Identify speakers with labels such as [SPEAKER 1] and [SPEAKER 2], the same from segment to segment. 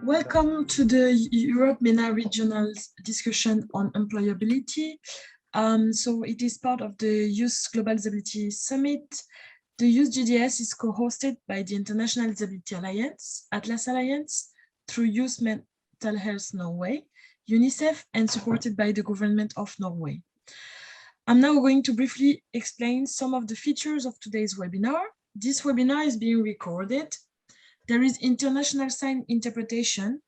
[SPEAKER 1] Welcome to the Europe-MENA regional discussion on employability. So it is part of the Youth Global Disability Summit. The Youth GDS is co-hosted by the International Disability Alliance, Atlas Alliance, through Youth Mental Health Norway, UNICEF, and supported by the government of Norway. I'm now going to briefly explain some of the features of today's webinar. This webinar is being recorded. There is international sign interpretation,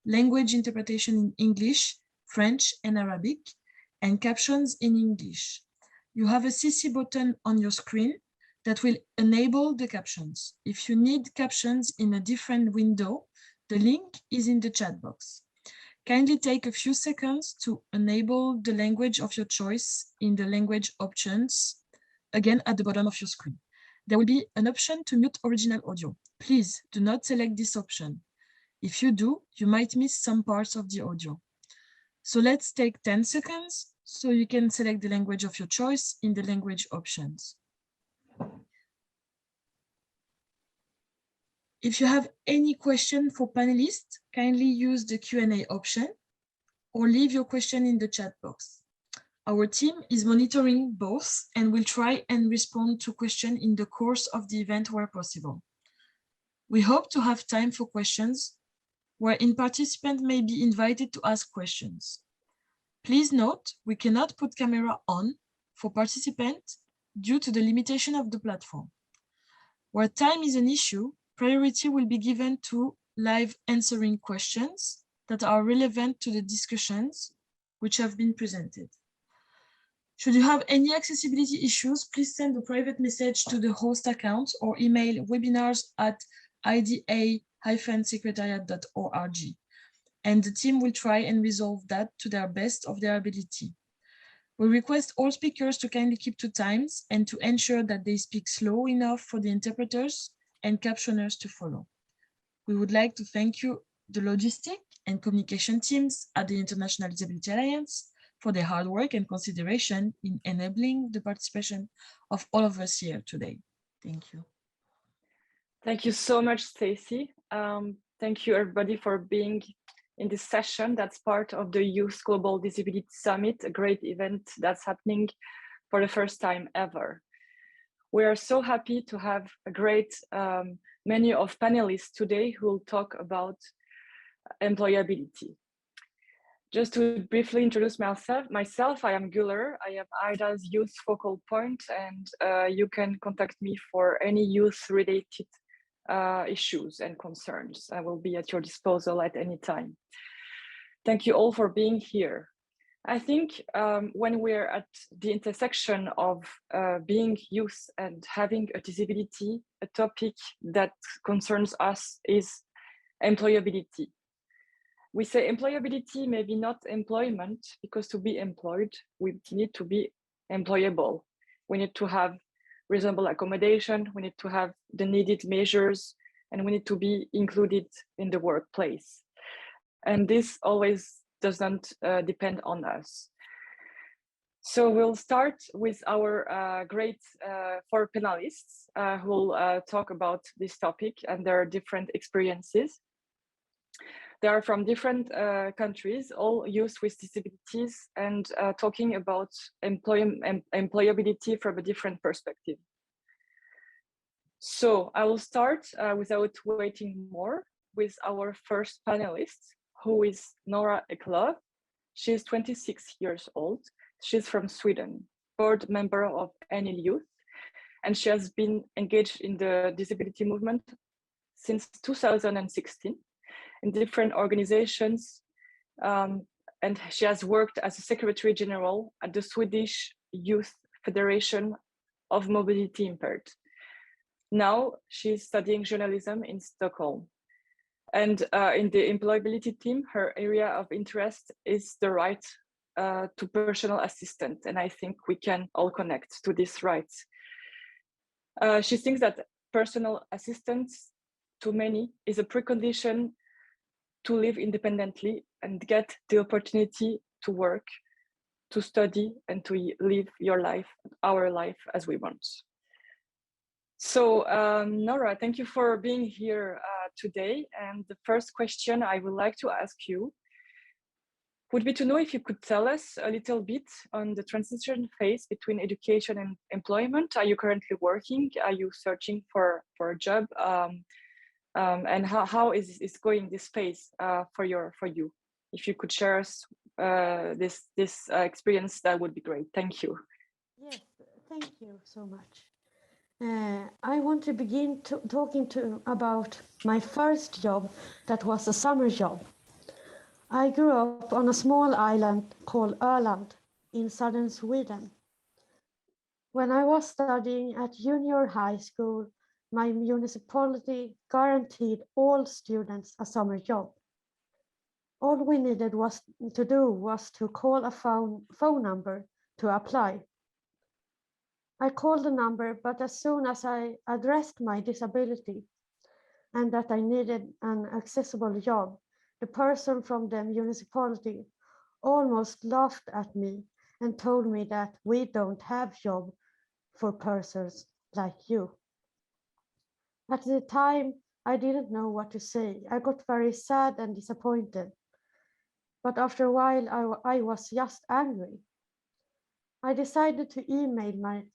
[SPEAKER 1] language interpretation in English, French, and Arabic, and captions in English. You have a CC button on your screen that will enable the captions. If you need captions in a different window, the link is in the chat box. Kindly take a few seconds to enable the language of your choice in the language options, again at the bottom of your screen. There will be an option to mute original audio. Please do not select this option. If you do, you might miss some parts of the audio. So let's take 10 seconds so you can select the language of your choice in the language options. If you have any question for panelists, kindly use the Q&A option or leave your question in the chat box. Our team is monitoring both and will try and respond to questions in the course of the event where possible. We hope to have time for questions wherein participants may be invited to ask questions. Please note, we cannot put camera on for participants due to the limitation of the platform. Where time is an issue, priority will be given to live answering questions that are relevant to the discussions which have been presented. Should you have any accessibility issues, please send a private message to the host account or email webinars@ida-secretariat.org, and the team will try and resolve that to the best of their ability. We request all speakers to kindly keep to times and to ensure that they speak slow enough for the interpreters and captioners to follow. We would like to thank you, the logistic and communication teams at the International Disability Alliance, for their hard work and consideration in enabling the participation of all of us here today. Thank you.
[SPEAKER 2] Thank you so much, Stacey. Thank you everybody for being in this session that's part of the Youth Global Disability Summit, a great event that's happening for the first time ever. We are so happy to have a great menu of panelists today who will talk about employability. Just to briefly introduce myself, I am Güler. I am IDA's youth focal point, and you can contact me for any youth-related issues and concerns. I will be at your disposal at any time. Thank you all for being here. I think when we're at the intersection of being youth and having a disability, a topic that concerns us is employability. We say employability, maybe not employment, because to be employed, we need to be employable. We need to have reasonable accommodation, we need to have the needed measures, and we need to be included in the workplace. And this always doesn't depend on us. So we'll start with our great 4 panelists who will talk about this topic and their different experiences. They are from different countries, all youth with disabilities, and talking about employability from a different perspective. So I will start without waiting more with our first panelist, who is Nora Eclav. She is 26 years old. She's from Sweden, board member of Any Youth, and she has been engaged in the disability movement since 2016. In different organizations, and she has worked as a Secretary General at the Swedish Youth Federation of Mobility Impaired. Now she's studying journalism in Stockholm. And in the employability team, her area of interest is the right to personal assistant. And I think we can all connect to this right. She thinks that personal assistance to many is a precondition to live independently and get the opportunity to work, to study, and to live your life, our life as we want. So Nora, thank you for being here today. And the first question I would like to ask you would be to know if you could tell us a little bit on the transition phase between education and employment. Are you currently working? Are you searching for a job? And how is going this phase for you? If you could share us this experience, that would be great. Thank you.
[SPEAKER 3] Yes, thank you so much. I want to begin talking about my first job that was a summer job. I grew up on a small island called Öland in southern Sweden. When I was studying at junior high school, my municipality guaranteed all students a summer job. All we needed was to call a phone number to apply. I called the number, but as soon as I addressed my disability and that I needed an accessible job, the person from the municipality almost laughed at me and told me that we don't have job for persons like you. At the time, I didn't know what to say. I got very sad and disappointed. But after a while, I was just angry. I decided to email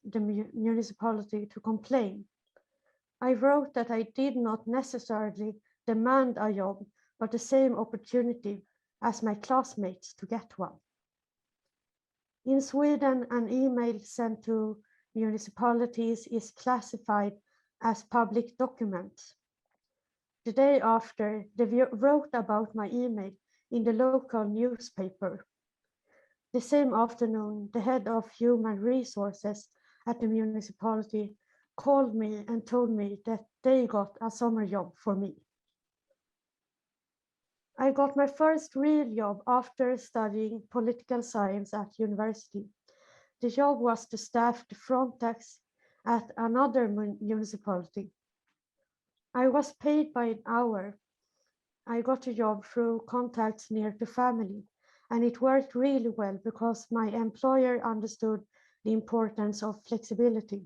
[SPEAKER 3] the municipality to complain. I wrote that I did not necessarily demand a job, but the same opportunity as my classmates to get one. In Sweden, an email sent to municipalities is classified as public document. The day after, they wrote about my email in the local newspaper. The same afternoon, the head of human resources at the municipality called me and told me that they got a summer job for me. I got my first real job after studying political science at university. The job was to staff the front desk at another municipality. I was paid by an hour. I got a job through contacts near to family, and it worked really well because my employer understood the importance of flexibility.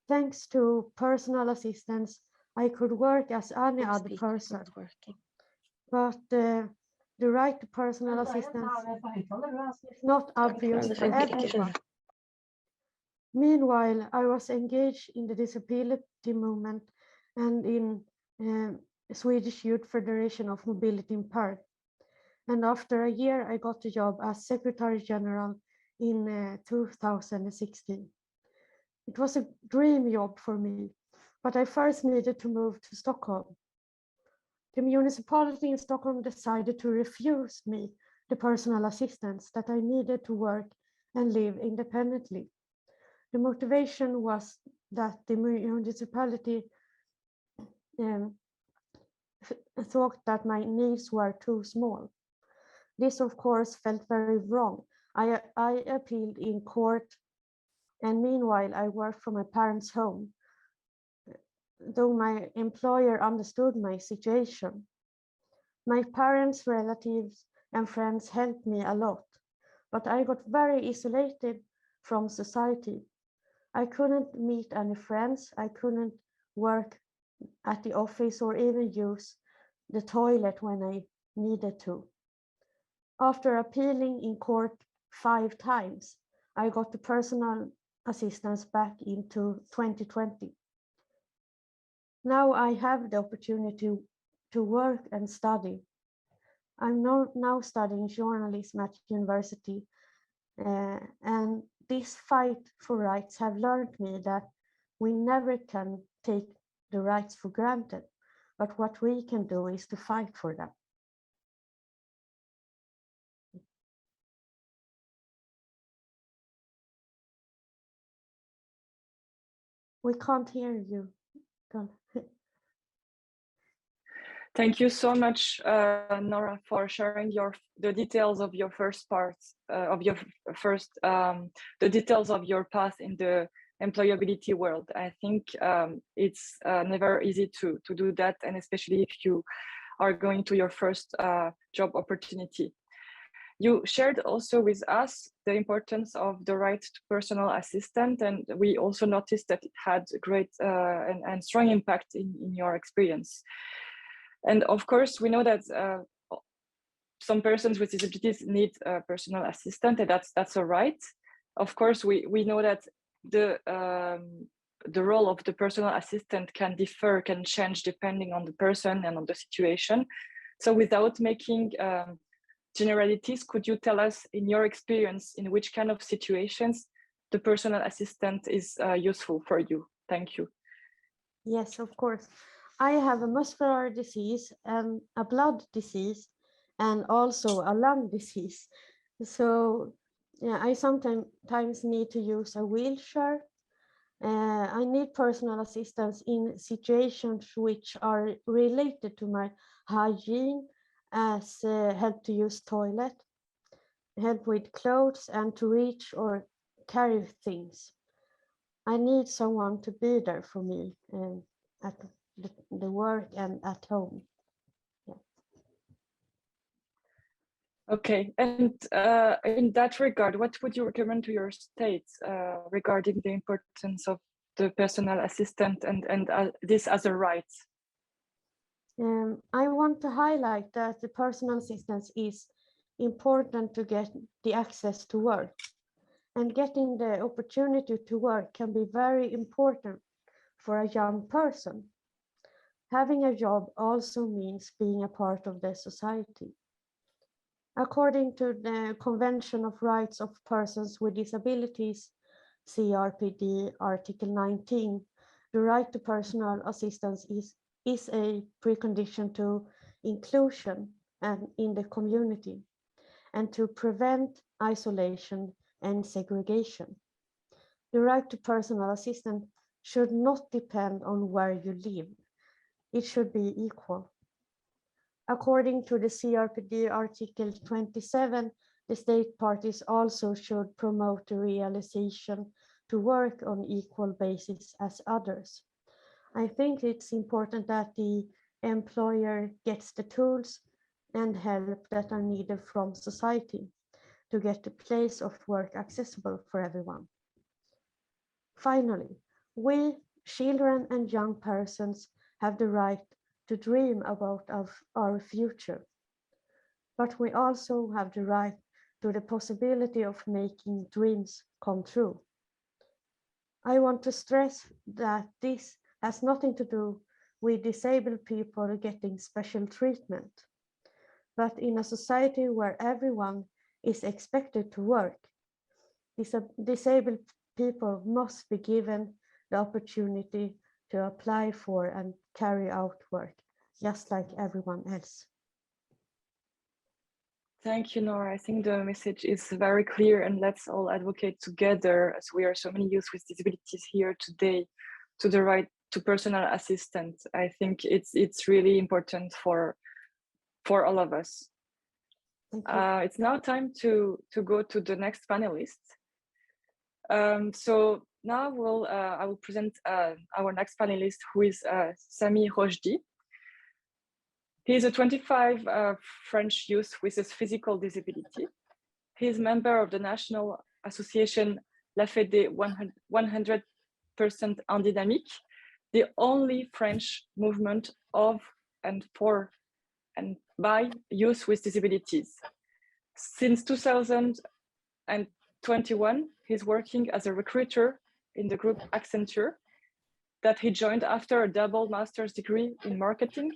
[SPEAKER 3] Thanks to personal assistance, I could work as any other person. But the right to personal assistance is not obvious for everyone. Meanwhile, I was engaged in the disability movement and in Swedish Youth Federation of Mobility Impaired. And after a year, I got a job as Secretary General in 2016. It was a dream job for me, but I first needed to move to Stockholm. The municipality in Stockholm decided to refuse me the personal assistance that I needed to work and live independently. The motivation was that the municipality thought that my needs were too small. This, of course, felt very wrong. I appealed in court, and meanwhile, I worked from my parents' home. Though my employer understood my situation, my parents, relatives, and friends helped me a lot, but I got very isolated from society. I couldn't meet any friends, I couldn't work at the office or even use the toilet when I needed to. After appealing in court 5 times, I got the personal assistance back into 2020. Now I have the opportunity to work and study. I'm now studying journalism at university, and this fight for rights have learned me that we never can take the rights for granted, but what we can do is to fight for them. We can't hear you.
[SPEAKER 2] Thank you so much, Nora, for sharing the details of your first part the details of your path in the employability world. I think it's never easy to do that, and especially if you are going to your first job opportunity. You shared also with us the importance of the right to personal assistant, and we also noticed that it had a great and strong impact in your experience. And of course, we know that some persons with disabilities need a personal assistant, and that's all right. Of course, we know that the role of the personal assistant can differ, can change depending on the person and on the situation. So without making generalities, could you tell us, in your experience, in which kind of situations the personal assistant is useful for you? Thank you.
[SPEAKER 3] Yes, of course. I have a muscular disease and a blood disease and also a lung disease. So yeah, I sometimes need to use a wheelchair. I need personal assistance in situations which are related to my hygiene, as help to use toilet, help with clothes, and to reach or carry things. I need someone to be there for me at the work and at home. Yeah.
[SPEAKER 2] Okay, and in that regard, what would you recommend to your state regarding the importance of the personal assistant and this as a right?
[SPEAKER 3] I want to highlight that the personal assistance is important to get the access to work. And getting the opportunity to work can be very important for a young person. Having a job also means being a part of the society. According to the Convention of Rights of Persons with Disabilities, CRPD, Article 19, the right to personal assistance is a precondition to inclusion and in the community and to prevent isolation and segregation. The right to personal assistance should not depend on where you live. It should be equal. According to the CRPD Article 27, the state parties also should promote the realization to work on equal basis as others. I think it's important that the employer gets the tools and help that are needed from society to get the place of work accessible for everyone. Finally, we, children and young persons, have the right to dream about our future. But we also have the right to the possibility of making dreams come true. I want to stress that this has nothing to do with disabled people getting special treatment. But in a society where everyone is expected to work, disabled people must be given the opportunity to apply for and carry out work, just like everyone else.
[SPEAKER 2] Thank you, Nora. I think the message is very clear, and let's all advocate together, as we are so many youth with disabilities here today, to the right to personal assistance. I think it's really important for all of us. It's now time to go to the next panelist. So now I will present our next panelist, who is Sami Roshji. He is a 25 French youth with a physical disability. He is member of the National Association La Fédé 100% en dynamique, the only French movement of and for and by youth with disabilities. Since 2021, he's working as a recruiter in the group Accenture that he joined after a double master's degree in marketing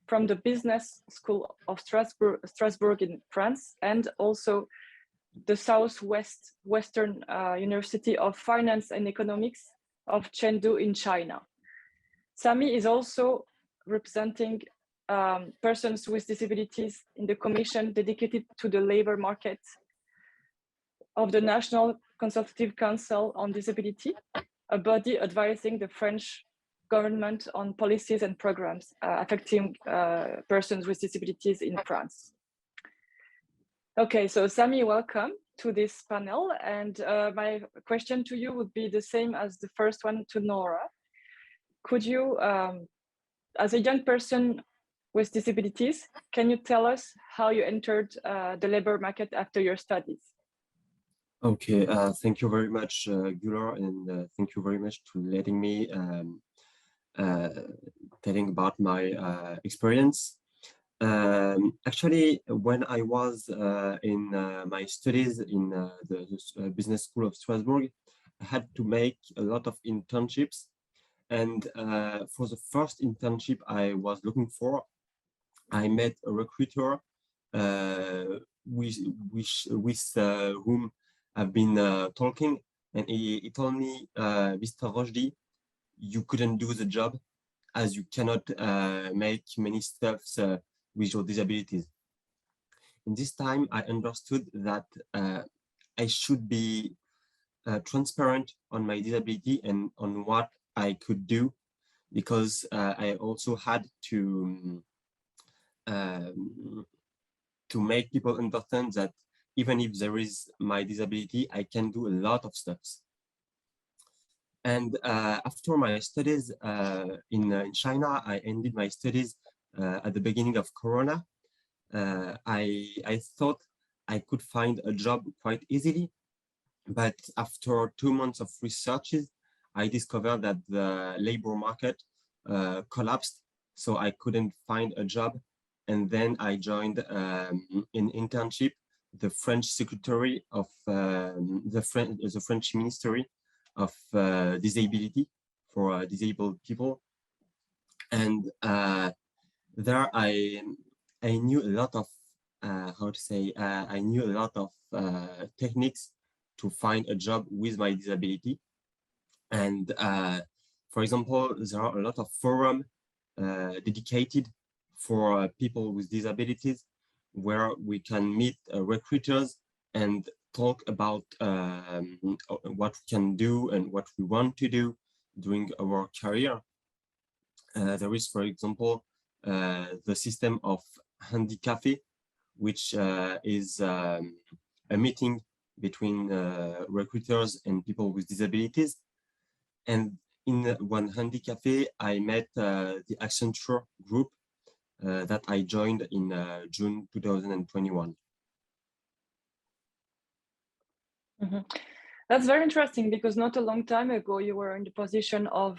[SPEAKER 2] from the Business School of Strasbourg in France, and also the Southwestern University of Finance and Economics of Chengdu in China. Sami is also representing persons with disabilities in the commission dedicated to the labor market of the National Consultative Council on Disability, a body advising the French government on policies and programs affecting persons with disabilities in France. Okay, so Sami, welcome to this panel. And my question to you would be the same as the first one to Nora. Could you, as a young person with disabilities. Can you tell us how you entered the labor market after your studies?
[SPEAKER 4] Okay, thank you very much, Gular, and thank you very much to letting me telling about my experience. Actually, when I was in my studies in the Business School of Strasbourg, I had to make a lot of internships. And for the first internship I was looking for, I met a recruiter with whom I've been talking, and he told me, Mr. Roshji, you couldn't do the job as you cannot make many stuffs with your disabilities. In this time, I understood that I should be transparent on my disability and on what I could do, because I also had to make people understand that even if there is my disability, I can do a lot of stuff. And after my studies in China, I ended my studies at the beginning of Corona. I thought I could find a job quite easily, but after 2 months of researches, I discovered that the labor market collapsed, so I couldn't find a job. And then I joined an internship, the French Secretary of the French Ministry of Disability for disabled people. And there I knew a lot of I knew a lot of techniques to find a job with my disability. And for example, there are a lot of forums dedicated for people with disabilities, where we can meet recruiters and talk about what we can do and what we want to do during our career. There is, for example, the system of Handy Cafe, which is a meeting between recruiters and people with disabilities. And in one Handy Cafe, I met the Accenture group that I joined in June 2021.
[SPEAKER 2] Mm-hmm. That's very interesting, because not a long time ago you were in the position of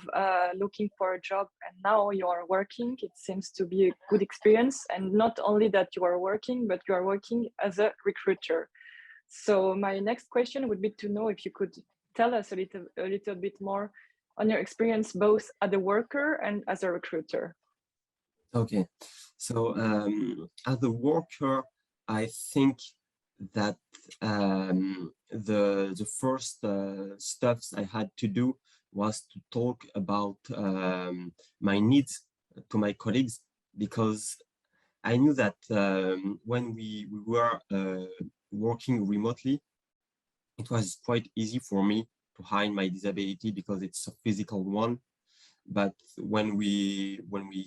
[SPEAKER 2] looking for a job, and now you are working. It seems to be a good experience, and not only that you are working, but you are working as a recruiter. So my next question would be to know if you could tell us a little bit more on your experience both as a worker and as a recruiter.
[SPEAKER 4] Okay, so as a worker, I think that the first steps I had to do was to talk about my needs to my colleagues, because I knew that when we were working remotely, it was quite easy for me to hide my disability because it's a physical one. But when we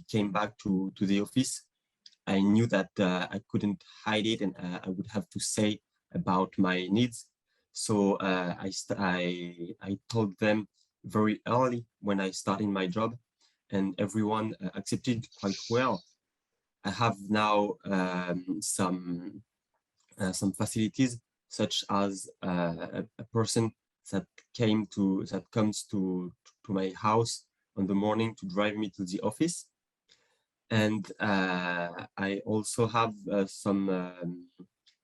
[SPEAKER 4] came back to the office, I knew that I couldn't hide it, and I would have to say about my needs. So I told them very early when I started my job, and everyone accepted quite well. I have now some facilities, such as a person that comes to my house on the morning to drive me to the office. And I also have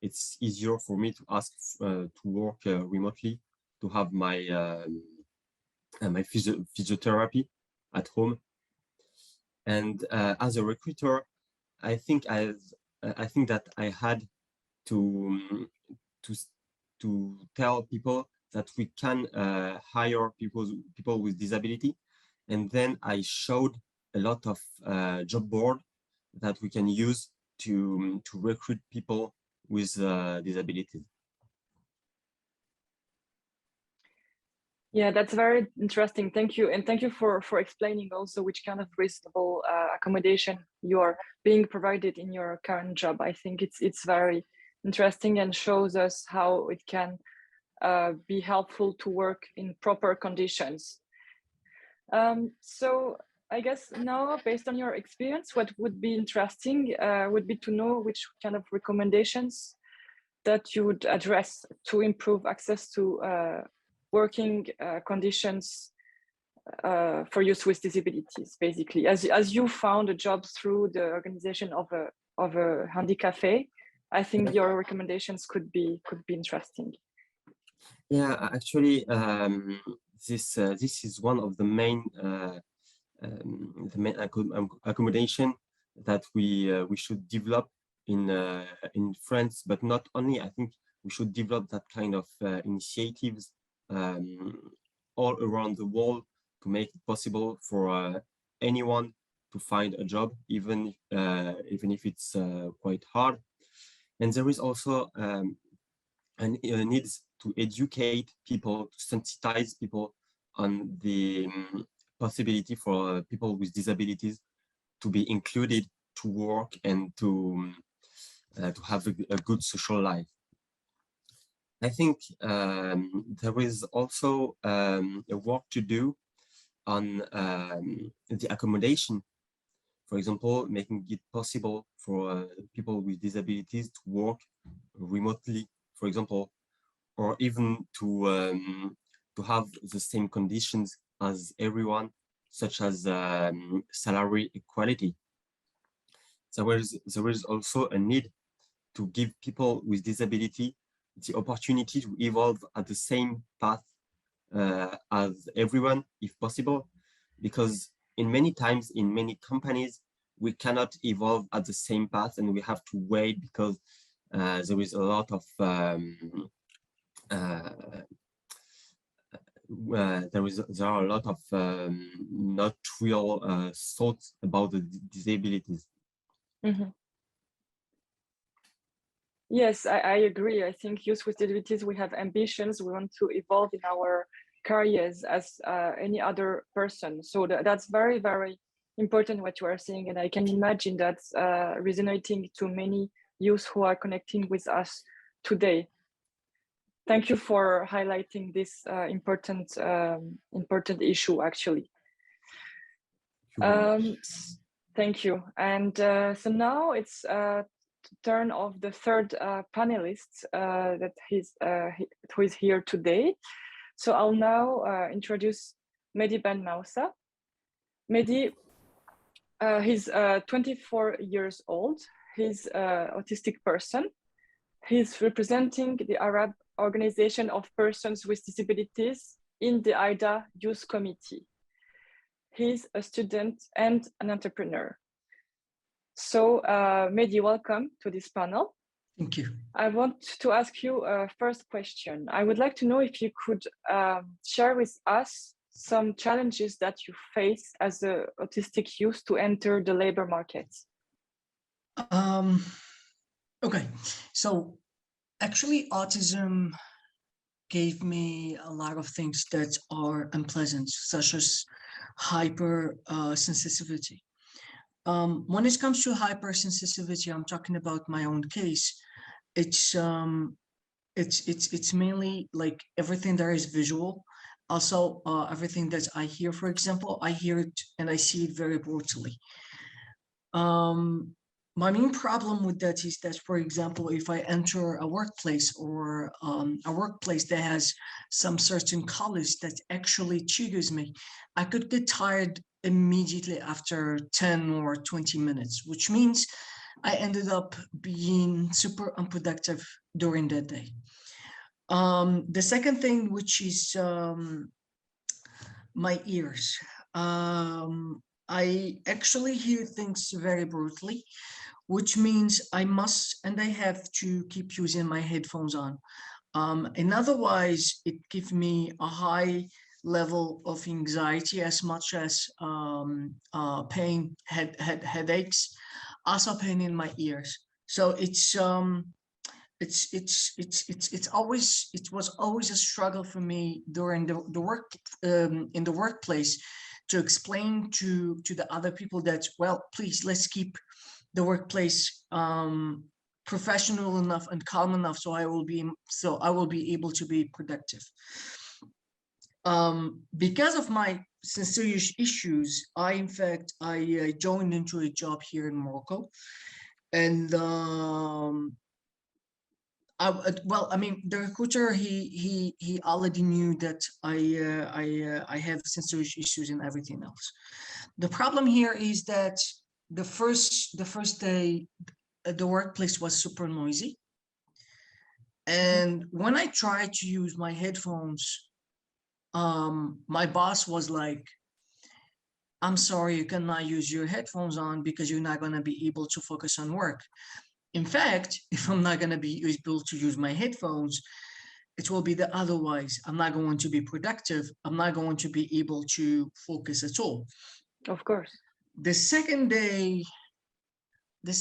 [SPEAKER 4] it's easier for me to ask to work remotely, to have my my physiotherapy at home. And as a recruiter, I think that I had to tell people that we can hire people with disability. And then I showed a lot of job board that we can use to recruit people with disabilities.
[SPEAKER 2] Yeah, that's very interesting. Thank you. And thank you for explaining also which kind of reasonable accommodation you are being provided in your current job. I think it's very interesting and shows us how it can be helpful to work in proper conditions. So I guess now, based on your experience, what would be interesting would be to know which kind of recommendations that you would address to improve access to working conditions for youth with disabilities, basically. As you found a job through the organization of a handy cafe, I think your recommendations could be interesting.
[SPEAKER 4] Yeah, actually, this is one of the main accommodation that we should develop in France, but not only. I think we should develop that kind of initiatives all around the world to make it possible for anyone to find a job, even if it's quite hard. And there is also a need to educate people, to sensitize people on the possibility for people with disabilities to be included, to work, and to have a good social life. I think there is also a work to do on the accommodation. For example, making it possible for people with disabilities to work remotely, for example, or even to have the same conditions as everyone, such as salary equality. There is also a need to give people with disability the opportunity to evolve at the same path as everyone, if possible, because in many times, in many companies, we cannot evolve at the same path, and we have to wait because there is a lot of there are a lot of not real thoughts about the disabilities.
[SPEAKER 2] Mm-hmm. Yes, I agree. I think youth with disabilities, we have ambitions. We want to evolve in our careers as any other person. So that's very, very important what you are saying. And I can imagine that's resonating to many youth who are connecting with us today. Thank you for highlighting this important issue, actually. Thank you. And so now it's turn of the third panelist who is here today. So I'll now introduce Mediban Mauser. Mehdi, he's 24 years old. He's an autistic person. He's representing the Arab Organization of Persons with Disabilities in the AIDA Youth Committee. He's a student and an entrepreneur. So Mehdi, welcome to this panel.
[SPEAKER 5] Thank you.
[SPEAKER 2] I want to ask you a first question. I would like to know if you could share with us some challenges that you face as an autistic youth to enter the labor market.
[SPEAKER 5] Okay, so actually autism gave me a lot of things that are unpleasant, such as hypersensitivity. When it comes to hypersensitivity, I'm talking about my own case. It's mainly like everything that is visual. Also, everything that I hear, for example, I hear it and I see it very brutally. My main problem with that is that, for example, if I enter a workplace or a workplace that has some certain colors that actually triggers me, I could get tired immediately after 10 or 20 minutes, which means I ended up being super unproductive during that day. The second thing, which is my ears. I actually hear things very brutally, which means I must and I have to keep using my headphones on. And otherwise, it gives me a high level of anxiety, as much as pain, headaches, also pain in my ears. So it was always a struggle for me during the work in the workplace to explain to the other people that, well, please, let's keep the workplace professional enough and calm enough so I will be able to be productive. Because of my serious issues, in fact, I joined into a job here in Morocco, and well, I mean, the recruiter, he already knew that I have sensory issues and everything else. The problem here is that the first day, the workplace was super noisy, and when I tried to use my headphones, my boss was like, "I'm sorry, you cannot use your headphones on because you're not going to be able to focus on work." In fact, if I'm not going to be able to use my headphones, it will be the otherwise. I'm not going to be productive. I'm not going to be able to focus at all.
[SPEAKER 2] Of course.
[SPEAKER 5] The second day, it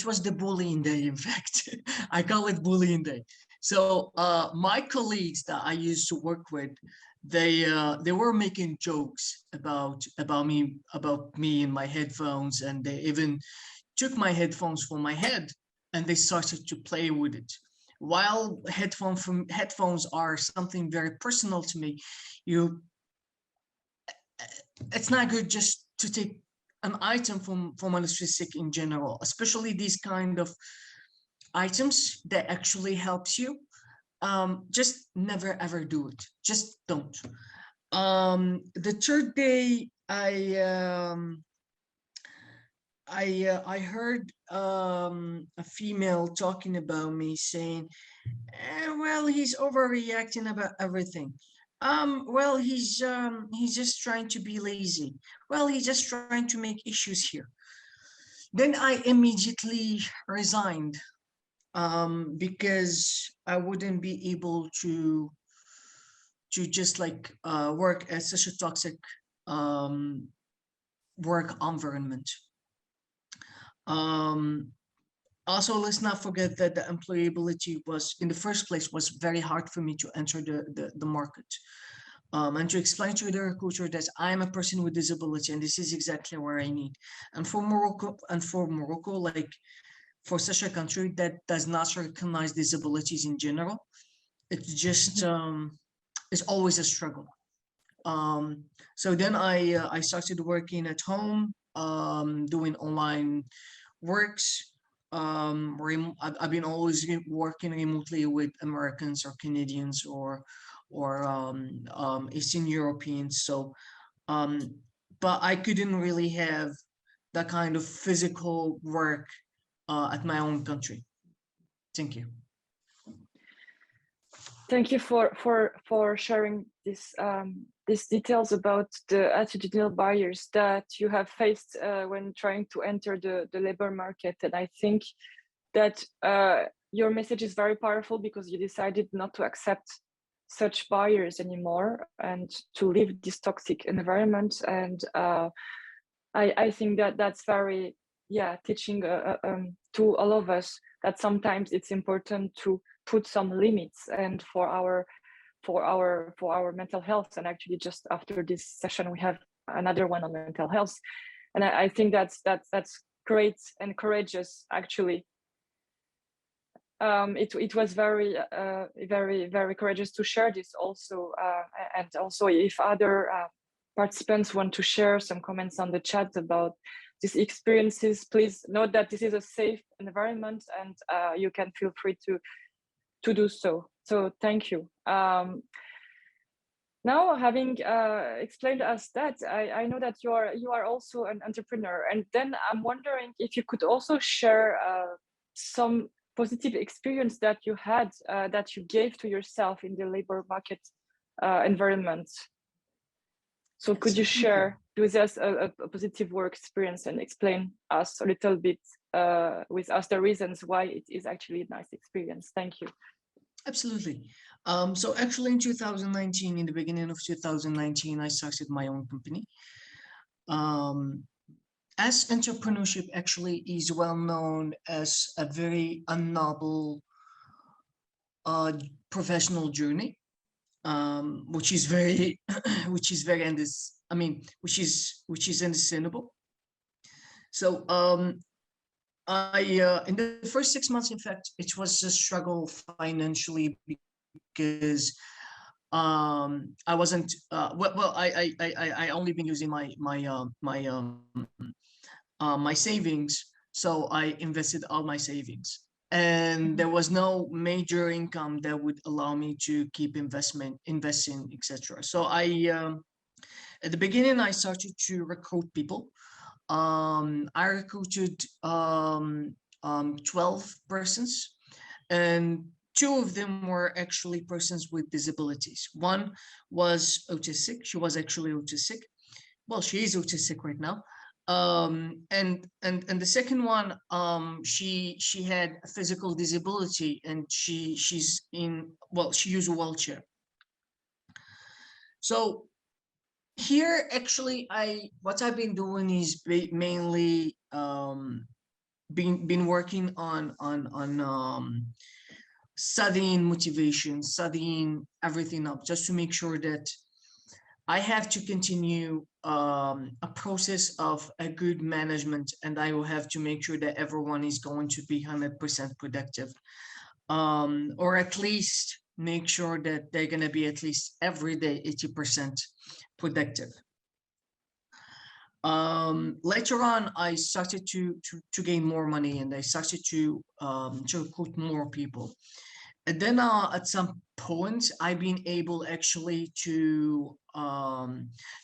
[SPEAKER 5] was the bullying day. In fact, I call it bullying day. So my colleagues that I used to work with, they were making jokes about me and my headphones, and they even took my headphones from my head and they started to play with it. While headphones are something very personal to me, it's not good just to take an item from an autistic in general, especially these kind of items that actually helps you. Just never ever do it. Just don't. The third day, I heard a female talking about me, saying, well, he's overreacting about everything. Well, he's just trying to be lazy. Well, he's just trying to make issues here." Then I immediately resigned, because I wouldn't be able to just like work at such a toxic work environment. Also, let's not forget that the employability was, in the first place, was very hard for me to enter the market. And to explain to the recruiter that I'm a person with disability and this is exactly where I need. And for Morocco, like for such a country that does not recognize disabilities in general, it's just it's always a struggle. So then I started working at home, doing online works. I've been always working remotely with Americans or Canadians or Eastern Europeans. So, but I couldn't really have that kind of physical work at my own country. Thank you.
[SPEAKER 2] Thank you for sharing this these details about the attitudinal barriers that you have faced when trying to enter the labor market. And I think that your message is very powerful because you decided not to accept such barriers anymore and to leave this toxic environment. And I think that that's very, teaching to all of us that sometimes it's important to put some limits and for our mental health. And actually just after this session we have another one on mental health, and I think that's great and courageous. Actually it was very very courageous to share this also, and also if other participants want to share some comments on the chat about these experiences, please note that this is a safe environment and you can feel free to do so. So thank you. Now, having explained us that, I know that you are also an entrepreneur, and then I'm wondering if you could also share some positive experience that you had that you gave to yourself in the labor market environment. So could you share with us a positive work experience and explain us a little bit with us the reasons why it is actually a nice experience? Thank you.
[SPEAKER 5] Absolutely. So actually in 2019, in the beginning of 2019, I started my own company. As entrepreneurship actually is well known as a very unnoble professional journey, which is very, which is understandable. So in the first 6 months, in fact, it was a struggle financially because I wasn't I only been using my savings, so I invested all my savings, and there was no major income that would allow me to keep investing, etc. So at the beginning I started to recruit people. I recruited 12 persons, and two of them were actually persons with disabilities. One was autistic. She was actually autistic. Well, she is autistic right now. And the second one, she had a physical disability, and she's in, well, she used a wheelchair. So here, actually, what I've been doing is mainly been working on studying motivation, studying everything up, just to make sure that I have to continue a process of a good management, and I will have to make sure that everyone is going to be 100% productive, or at least make sure that they're going to be at least every day 80% productive. Later on, I started to gain more money, and I started to recruit more people. And then at some point, I've been able actually to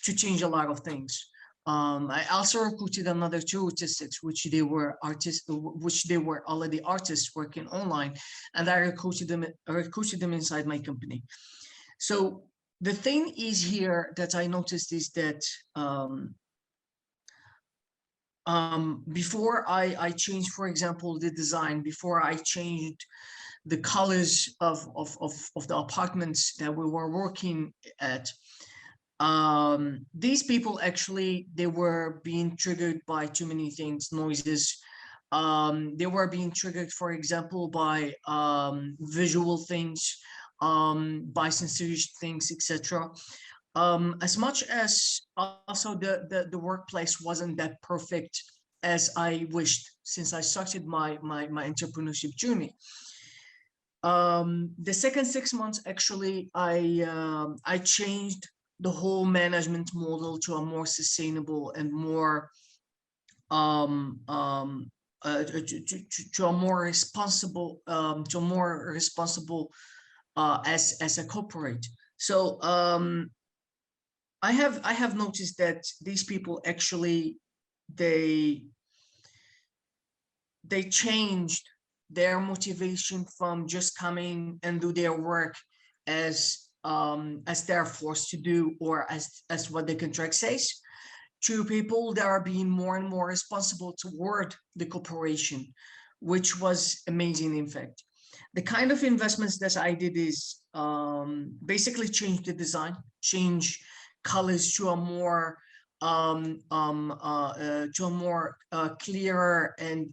[SPEAKER 5] change a lot of things. I also recruited another two autistics, which they were already artists working online, and I recruited them inside my company. So the thing is here that I noticed is that before I changed, for example, the design, before I changed the colors of the apartments that we were working at, these people actually, they were being triggered by too many things, noises. They were being triggered, for example, by visual things, by sensory things, etc. As much as also the workplace wasn't that perfect as I wished since I started my entrepreneurship journey. The second 6 months, actually, I changed the whole management model to a more sustainable and more to a more responsible as a corporate. So I have noticed that these people actually they changed their motivation from just coming and do their work as they're forced to do, or as what the contract says, to people that are being more and more responsible toward the corporation, which was amazing. In fact, the kind of investments that I did is basically change the design, change colors to a more clearer and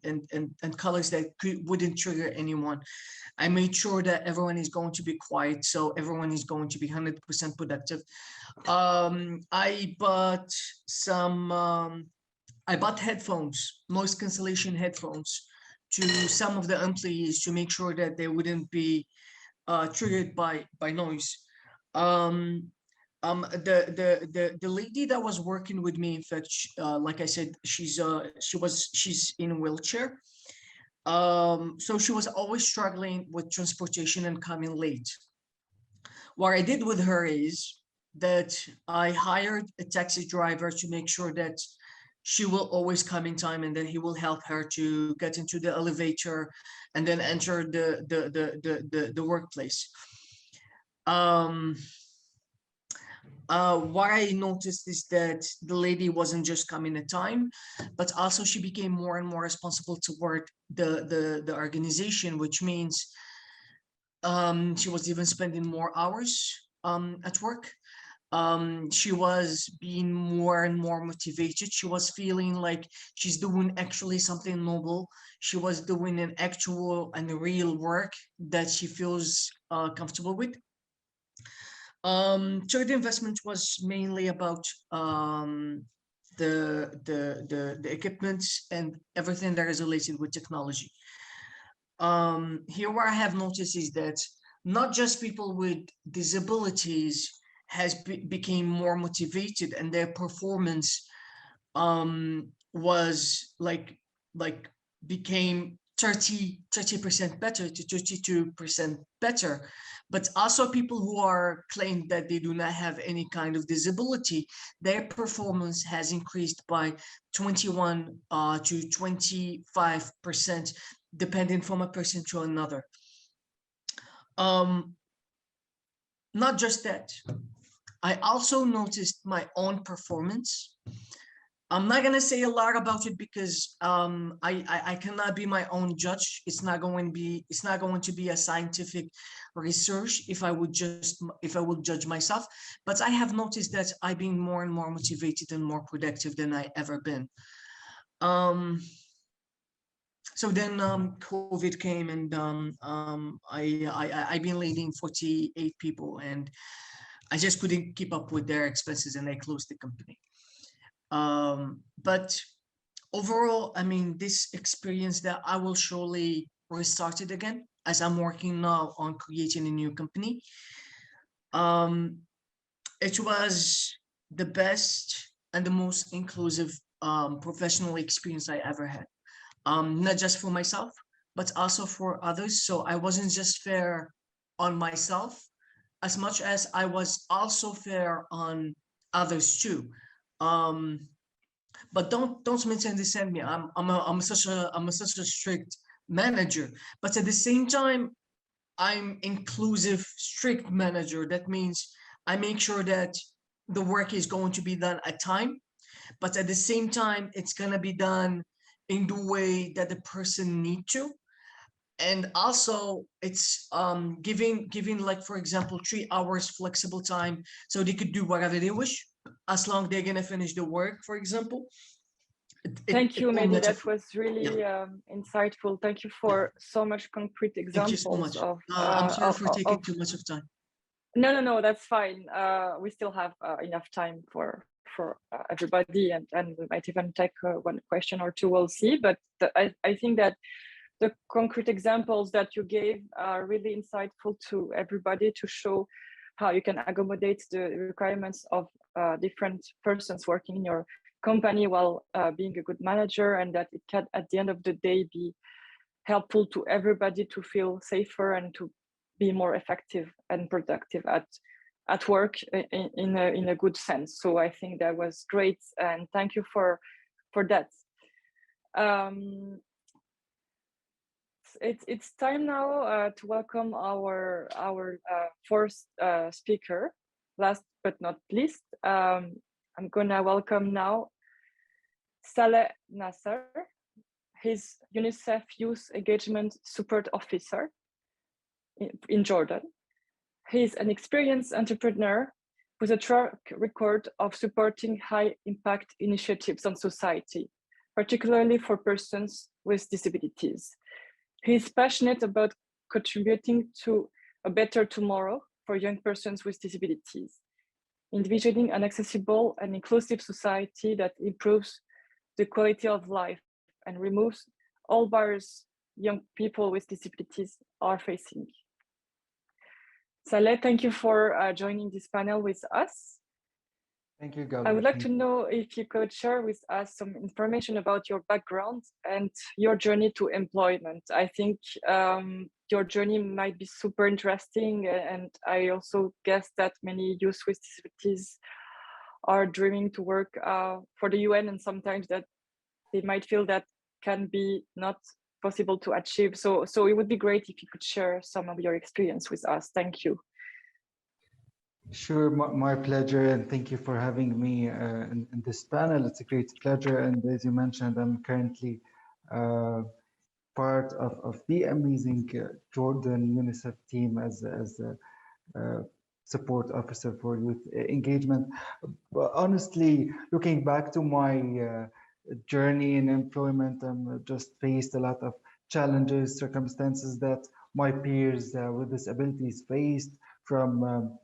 [SPEAKER 5] colors that wouldn't trigger anyone. I made sure that everyone is going to be quiet, so everyone is going to be 100% productive. I bought headphones, noise cancellation headphones, to some of the employees to make sure that they wouldn't be triggered by noise. The lady that was working with me, in fact, like I said, she's in a wheelchair. So she was always struggling with transportation and coming late. What I did with her is that I hired a taxi driver to make sure that she will always come in time, and then he will help her to get into the elevator and then enter the workplace. What I noticed is that the lady wasn't just coming at time, but also she became more and more responsible toward the organization, which means she was even spending more hours at work. She was being more and more motivated. She was feeling like she's doing actually something noble. She was doing an actual and real work that she feels comfortable with. Third investment was mainly about the equipment and everything that is related with technology. Here what I have noticed is that not just people with disabilities became more motivated, and their performance was became 30% better to 32% better. But also people who are claimed that they do not have any kind of disability, their performance has increased by 21 to 25%, depending from a person to another. Not just that, I also noticed my own performance. I'm not gonna say a lot about it because I cannot be my own judge. It's not going to be a scientific research if I would judge myself. But I have noticed that I've been more and more motivated and more productive than I ever been. So then COVID came, and I've been leading 48 people, and I just couldn't keep up with their expenses, and I closed the company. But overall, I mean, this experience that I will surely restart it again, as I'm working now on creating a new company. It was the best and the most inclusive professional experience I ever had. Not just for myself, but also for others. So I wasn't just fair on myself as much as I was also fair on others too. But don't misunderstand me. I'm such a strict manager, but at the same time, I'm inclusive, strict manager. That means I make sure that the work is going to be done at time, but at the same time, it's gonna be done in the way that the person need to. And also it's giving, like, for example, 3 hours flexible time, so they could do whatever they wish as long they're gonna finish the work, for example.
[SPEAKER 2] Thank you, Mehdi. That was really insightful. Thank you for so much concrete examples.
[SPEAKER 5] Thank you so much. I'm sorry for taking too much of time.
[SPEAKER 2] No, that's fine. We still have enough time for everybody, and we might even take one question or two, we'll see. But I think that the concrete examples that you gave are really insightful to everybody, to show how you can accommodate the requirements of different persons working in your company while being a good manager, and that it can, at the end of the day, be helpful to everybody to feel safer and to be more effective and productive at work in a good sense. So I think that was great, and thank you for that. It's time now to welcome our fourth speaker. Last but not least, I'm gonna welcome now Saleh Nasser. He's UNICEF Youth Engagement Support Officer in Jordan. He's an experienced entrepreneur with a track record of supporting high impact initiatives on society, particularly for persons with disabilities. He's passionate about contributing to a better tomorrow for young persons with disabilities, envisioning an accessible and inclusive society that improves the quality of life and removes all barriers young people with disabilities are facing. Saleh, thank you for joining this panel with us.
[SPEAKER 6] Thank you, Gabor.
[SPEAKER 2] I would like to know if you could share with us some information about your background and your journey to employment. I think your journey might be super interesting, and I also guess that many youth with disabilities are dreaming to work for the UN, and sometimes that they might feel that can be not possible to achieve. So it would be great if you could share some of your experience with us. Thank you.
[SPEAKER 6] Sure, my pleasure, and thank you for having me in this panel. It's a great pleasure, and as you mentioned, I'm currently part of the amazing Jordan UNICEF team as a support officer for youth engagement. But honestly, looking back to my journey in employment, just faced a lot of challenges, circumstances that my peers with disabilities faced, from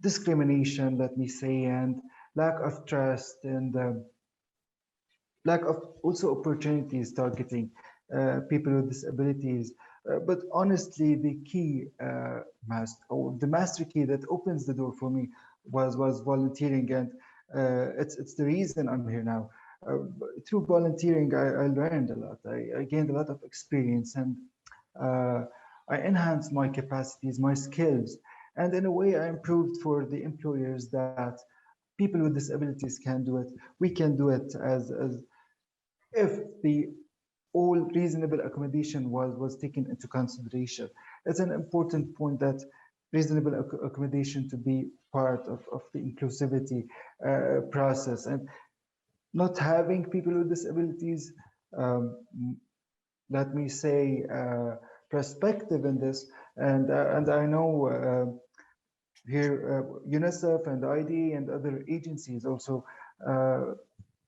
[SPEAKER 6] discrimination, let me say, and lack of trust, and lack of also opportunities targeting people with disabilities. But honestly, the key or the master key that opens the door for me was volunteering, and it's the reason I'm here now. Through volunteering, I learned a lot. I gained a lot of experience, and I enhanced my capacities, my skills, and in a way, I improved for the employers that people with disabilities can do it. We can do it as if the all reasonable accommodation was taken into consideration. It's an important point that reasonable accommodation to be part of the inclusivity process, and not having people with disabilities, um, let me say, perspective in this. And I know here UNICEF and ID and other agencies also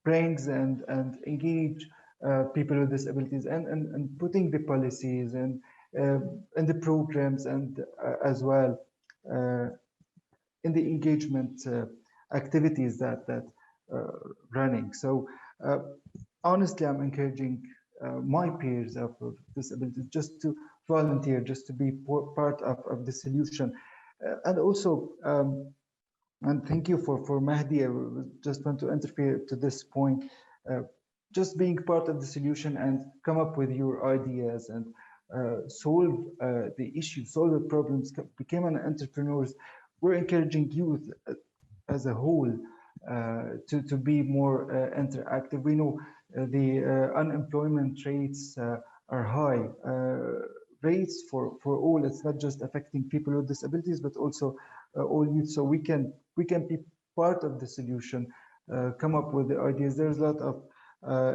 [SPEAKER 6] brings and engage people with disabilities, and putting the policies and the programs, and as well uh, in the engagement activities that running. So honestly, I'm encouraging my peers of disabilities just to volunteer, just to be part of the solution. And also, and thank you for Mahdi. I just want to interfere to this point. Uh, just being part of the solution and come up with your ideas and solve the issues, solve the problems, become an entrepreneurs. We're encouraging youth as a whole to be more interactive. We know the unemployment rates are high. Rates for all. It's not just affecting people with disabilities, but also all youth. So we can be part of the solution, come up with the ideas. There's a lot of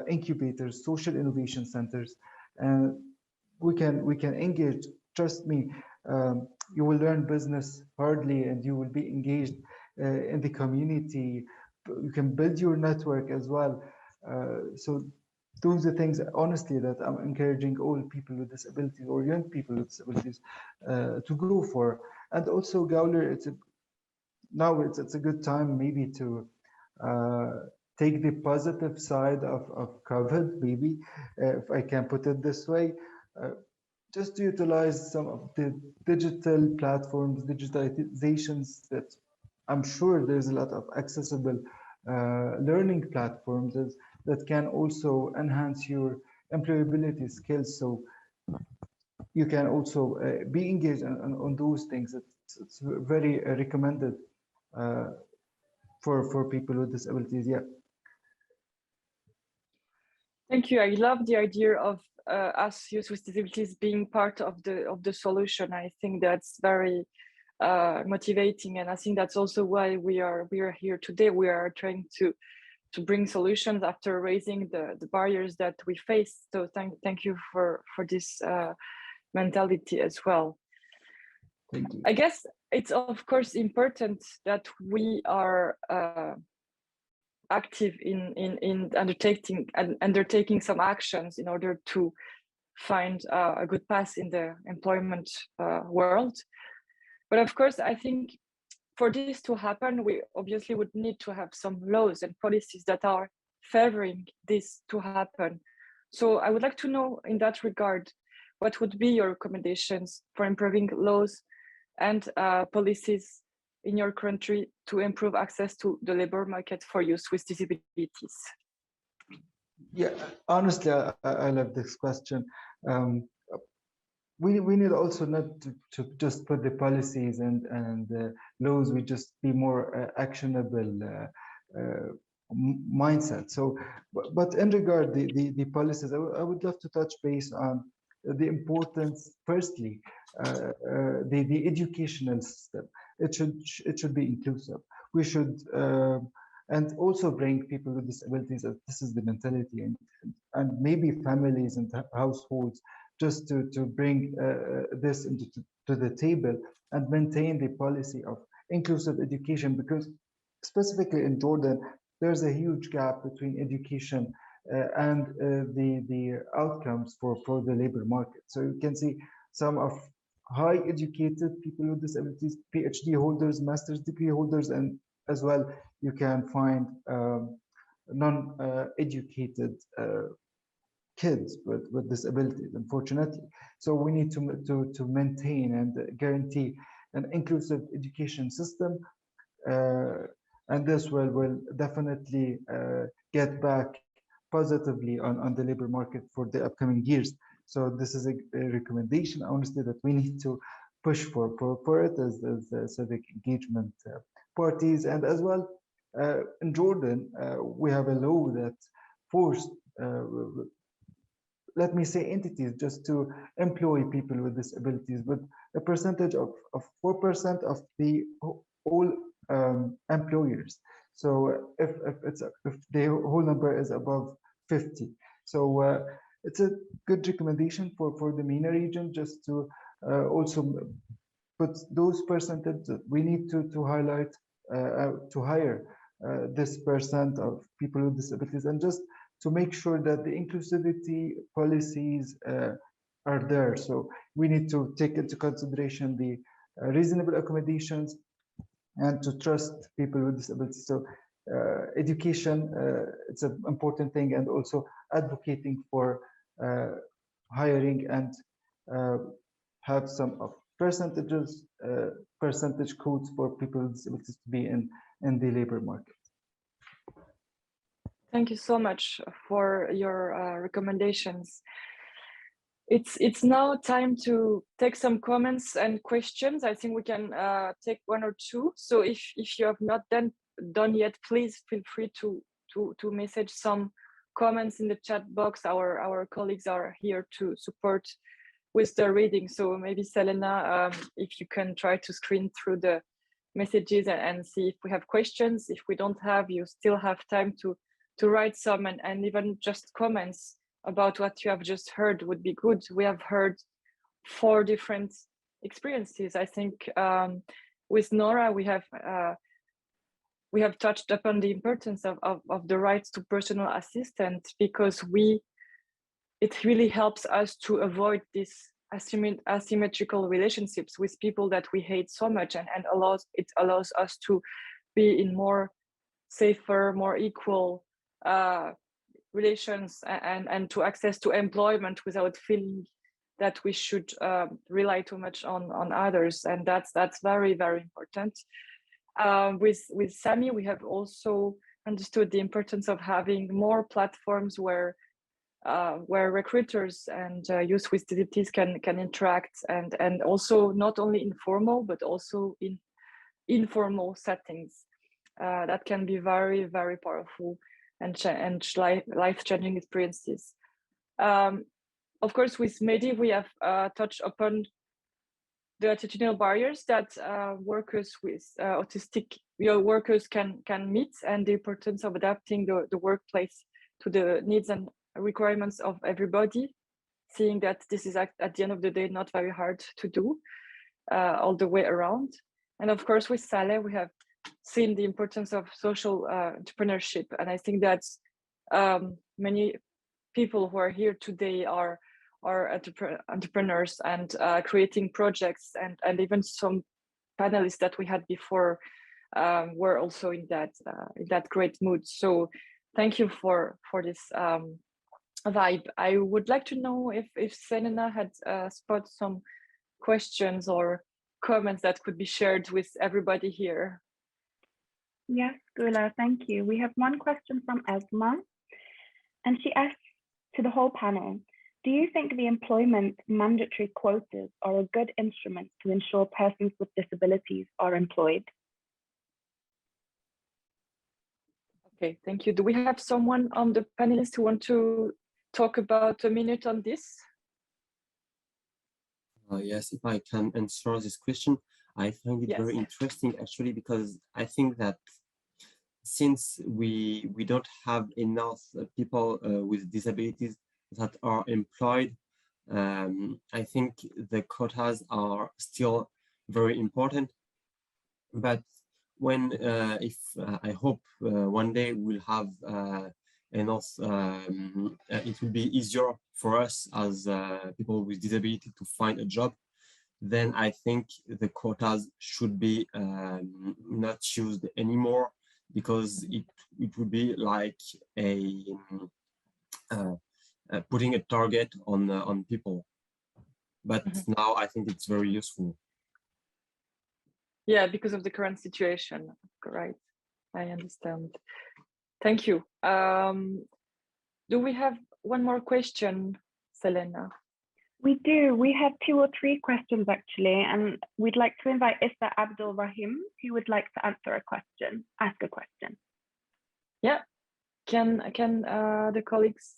[SPEAKER 6] incubators, social innovation centers, and we can engage. Trust me, you will learn business hardly, and you will be engaged in the community. You can build your network as well. So those are things, honestly, that I'm encouraging all people with disabilities or young people with disabilities to go for. And also, Gowler, it's a good time maybe to take the positive side of COVID, maybe, if I can put it this way. Just to utilize some of the digital platforms, digitalizations, that I'm sure there's a lot of accessible learning platforms that can also enhance your employability skills. So you can also be engaged on those things. It's very recommended for people with disabilities. Yeah.
[SPEAKER 2] Thank you. I love the idea of us youth with disabilities being part of the solution. I think that's very motivating, and I think that's also why we are here today. We are trying to bring solutions after raising the barriers that we face. So thank you for this mentality as well.
[SPEAKER 6] Thank you.
[SPEAKER 2] I guess it's of course important that we are active in undertaking some actions in order to find a good path in the employment world. But of course, I think for this to happen, we obviously would need to have some laws and policies that are favoring this to happen. So I would like to know, in that regard, what would be your recommendations for improving laws and policies in your country to improve access to the labor market for youth with disabilities?
[SPEAKER 6] Yeah, honestly, I love this question. We need also not to just put the policies and laws. We just be more actionable mindset. So, but in regard the policies, I would love to touch base on the importance. Firstly, the educational system. It should be inclusive. We should and also bring people with disabilities. This is the mentality, and maybe families and households, just to bring this to the table and maintain the policy of inclusive education, because specifically in Jordan, there's a huge gap between education and the outcomes for the labor market. So you can see some of high educated people with disabilities, PhD holders, master's degree holders, and as well you can find non-educated kids with disabilities, unfortunately. So we need to maintain and guarantee an inclusive education system, and this will definitely get back positively on the labor market for the upcoming years. So this is a recommendation, honestly, that we need to push for it as civic engagement parties. And as well, in Jordan, we have a law that forced, let me say, entities just to employ people with disabilities with a percentage of 4% of the all employers. So if the whole number is above 50, so it's a good recommendation for the MENA region, just to also put those percentages. We need to highlight to hire this percent of people with disabilities, and just to make sure that the inclusivity policies are there. So we need to take into consideration the reasonable accommodations and to trust people with disabilities. So education, it's an important thing, and also advocating for hiring and have some of percentage codes for people with disabilities to be in the labor market.
[SPEAKER 2] Thank you so much for your recommendations. It's now time to take some comments and questions. I think we can take one or two. So if you have not done yet, please feel free to message some comments in the chat box. Our colleagues are here to support with the reading. So maybe Selena, if you can try to screen through the messages and see if we have questions. If we don't have, you still have time to write some, and even just comments about what you have just heard would be good. We have heard 4 different experiences. I think with Nora, we have touched upon the importance of the rights to personal assistant, because it really helps us to avoid these asymmetrical relationships with people that we hate so much, and it allows us to be in more safer, more equal relations, and to access to employment without feeling that we should rely too much on others. And that's very, very important. With Sami, we have also understood the importance of having more platforms where recruiters and youth with disabilities can interact, and also not only informal but also in informal settings. That can be very, very powerful and life-changing experiences. Of course, with Medi, we have touched upon the attitudinal barriers that workers with autistic workers can meet, and the importance of adapting the workplace to the needs and requirements of everybody, seeing that this is at the end of the day not very hard to do all the way around. And of course, with Saleh, we have seen the importance of social entrepreneurship, and I think that many people who are here today are entrepreneurs and creating projects, and even some panelists that we had before were also in that great mood. So thank you for this vibe. I would like to know if Selena had spotted some questions or comments that could be shared with everybody here.
[SPEAKER 7] Yes, Gula, thank you. We have one question from Esma, and she asks to the whole panel, do you think the employment mandatory quotas are a good instrument to ensure persons with disabilities are employed?
[SPEAKER 2] Okay, thank you. Do we have someone on the panelists who want to talk about a minute on this?
[SPEAKER 4] Yes, if I can answer this question, I find it very interesting actually, because I think that since we don't have enough people with disabilities that are employed, I think the quotas are still very important. But when I hope one day we'll have enough, it will be easier for us as people with disability to find a job, then I think the quotas should be not used anymore, because it would be like a putting a target on people. But now I think it's very useful.
[SPEAKER 2] Yeah, because of the current situation, right? I understand. Thank you. Do we have one more question, Selena?
[SPEAKER 7] We do. We have 2 or 3 questions actually, and we'd like to invite Issa Abdul Rahim, who would like to answer a question, ask a question.
[SPEAKER 2] Yeah. Can the colleagues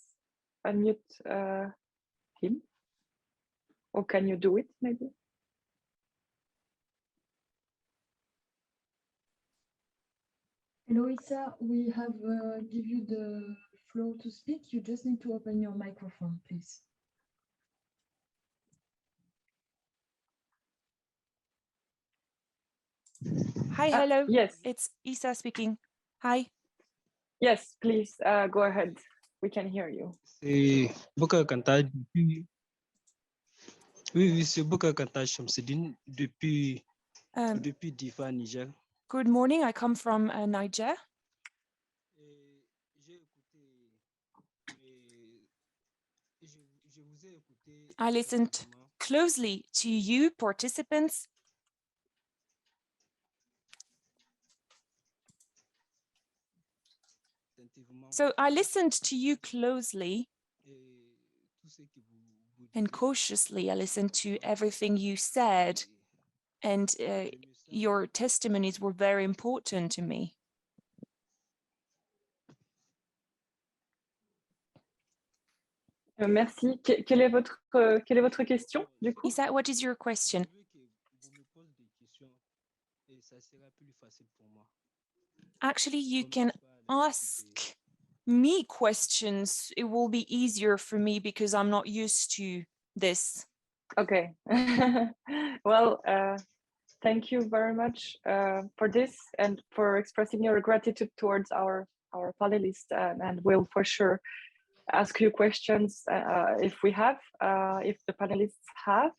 [SPEAKER 2] unmute him? Or can you do it maybe?
[SPEAKER 1] Hello, Issa. We have give you the floor to speak. You just need to open your microphone, please.
[SPEAKER 8] Hi, hello.
[SPEAKER 2] Yes.
[SPEAKER 8] It's Issa speaking. Hi.
[SPEAKER 2] Yes, please go ahead. We can hear you.
[SPEAKER 9] C'est Boka Kanta depuis. Oui, c'est Boka Kanta Shamsidine depuis Difa, Niger.
[SPEAKER 8] Good morning. I come from Niger. I listened closely to you, participants. So I listened to you closely and cautiously. I listened to everything you said, and your testimonies were very important to me.
[SPEAKER 2] Merci. Quelle est votre question du coup?
[SPEAKER 8] Issa, what is your question? Actually, you can ask me questions. It will be easier for me because I'm not used to this.
[SPEAKER 2] Okay. Well, thank you very much for this and for expressing your gratitude towards our panelists, and we'll for sure ask you questions if the panelists have.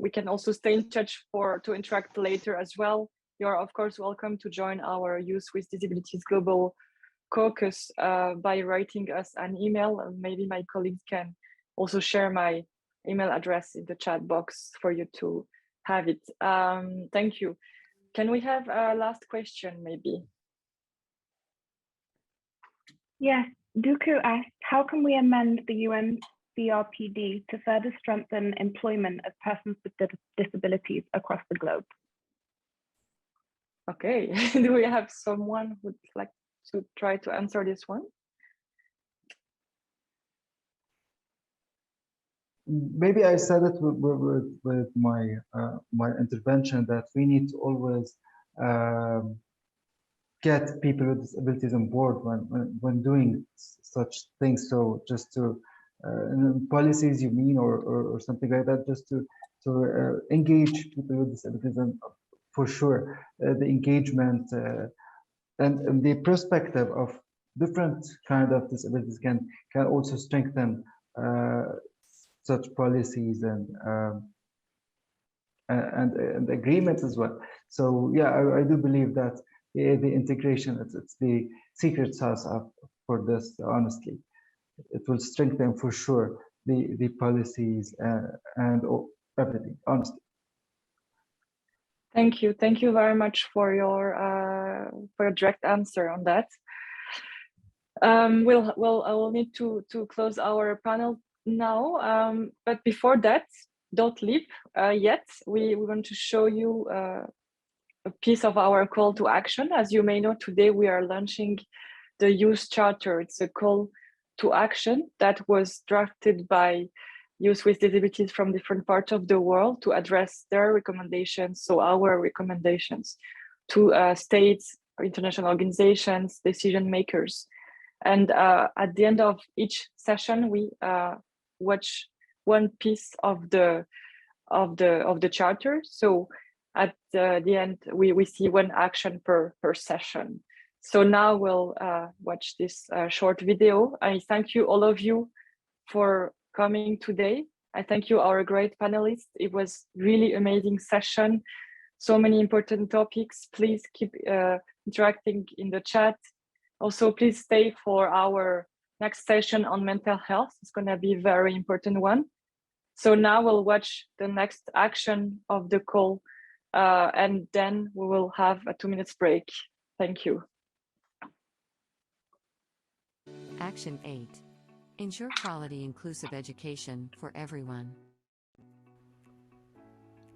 [SPEAKER 2] We can also stay in touch to interact later as well. You're of course welcome to join our Youth with Disabilities Global Caucus by writing us an email. Maybe my colleagues can also share my email address in the chat box for you to have it. Thank you. Can we have a last question maybe?
[SPEAKER 7] Yes, Duku asked, how can we amend the Umbrpd to further strengthen employment of persons with disabilities across the globe?
[SPEAKER 2] Okay, do we have someone who'd like to try to answer this one?
[SPEAKER 6] Maybe I said it with my my intervention that we need to always get people with disabilities on board when doing such things. So just to policies, you mean, or something like that, just to engage people with disabilities, and for sure the engagement and the perspective of different kind of disabilities can also strengthen such policies and agreements as well. So yeah, I do believe that the integration, it's the secret sauce for this. Honestly, it will strengthen for sure the policies and everything. Honestly.
[SPEAKER 2] Thank you very much for your direct answer on that. I will need to close our panel now, but before that, don't leave yet. We want to show you a piece of our call to action. As you may know, today we are launching the Youth Charter. It's a call to action that was drafted by youth with disabilities from different parts of the world to address their recommendations, so our recommendations to states, international organizations, decision makers. And at the end of each session, we watch one piece of the charter. So at the end, we see one action per session. So now we'll watch this short video. I thank you, all of you, for coming today. I thank you, our great panelists. It was really amazing session. So many important topics. Please keep interacting in the chat. Also, please stay for our next session on mental health is going to be a very important one. So now we'll watch the next action of the call, and then we will have a 2 minutes break. Thank you.
[SPEAKER 10] Action 8. Ensure quality inclusive education for everyone.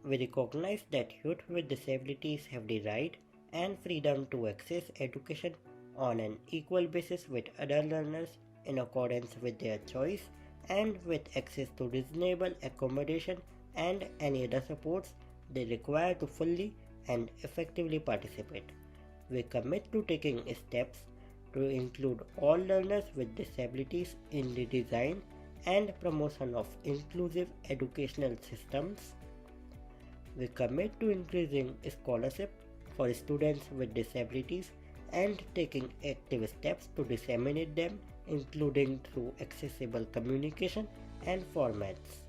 [SPEAKER 11] We recognize that youth with disabilities have the right and freedom to access education on an equal basis with other learners in accordance with their choice and with access to reasonable accommodation and any other supports they require to fully and effectively participate. We commit to taking steps to include all learners with disabilities in the design and promotion of inclusive educational systems. We commit to increasing scholarship for students with disabilities and taking active steps to disseminate them, including through accessible communication and formats.